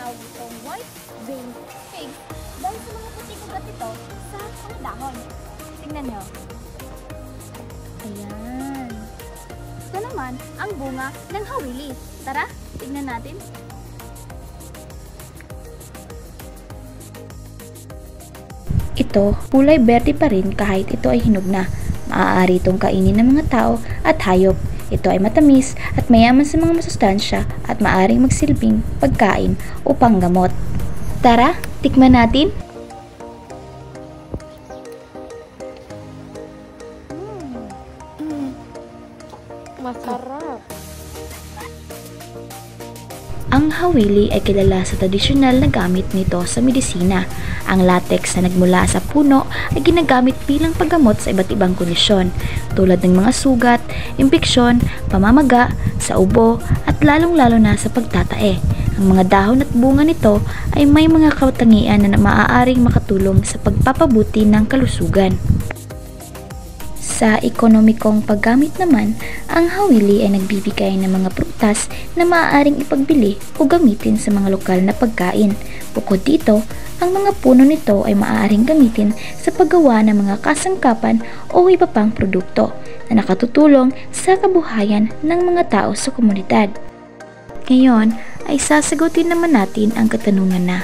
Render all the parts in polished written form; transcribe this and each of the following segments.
tinatawag itong white vein figs dahil sa mga puting ugat ito sa mga dahon. Tingnan nyo. Ayan. Ito naman ang bunga ng hawili. Tara, tingnan natin. Ito, kulay berde pa rin kahit ito ay hinog na. Maaari itong kainin ng mga tao at hayop. Ito ay matamis at mayaman sa mga masustansya at maaaring magsilbing pagkain o panggamot. Tara, tikman natin. Masarap. Ang hawili ay kilala sa tradisyonal na gamit nito sa medisina. Ang latex na nagmula sa puno ay ginagamit bilang paggamot sa iba't ibang kondisyon tulad ng mga sugat, impeksyon, pamamaga, sa ubo at lalong-lalo na sa pagtatae. Ang mga dahon at bunga nito ay may mga katangian na maaaring makatulong sa pagpapabuti ng kalusugan. Sa ekonomikong paggamit naman, ang hawili ay nagbibigay ng mga prutas na maaaring ipagbili o gamitin sa mga lokal na pagkain. Bukod dito, ang mga puno nito ay maaaring gamitin sa paggawa ng mga kasangkapan o iba pang produkto na nakatutulong sa kabuhayan ng mga tao sa komunidad. Ngayon ay sasagutin naman natin ang katanungan na,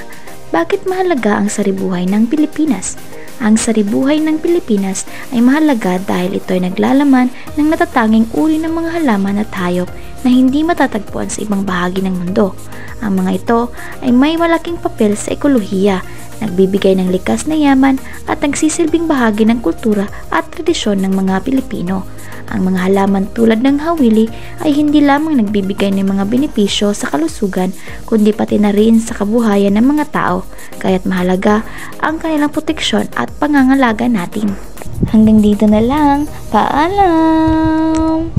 bakit mahalaga ang saribuhay ng Pilipinas? Ang saribuhay ng Pilipinas ay mahalaga dahil ito ay naglalaman ng natatanging uri ng mga halaman at hayop na hindi matatagpuan sa ibang bahagi ng mundo. Ang mga ito ay may malaking papel sa ekolohiya, nagbibigay ng likas na yaman at nagsisilbing bahagi ng kultura at tradisyon ng mga Pilipino. Ang mga halaman tulad ng hawili ay hindi lamang nagbibigay ng mga benepisyo sa kalusugan, kundi pati na rin sa kabuhayan ng mga tao, kaya't mahalaga ang kanilang proteksyon at pangangalaga natin. Hanggang dito na lang. Paalam!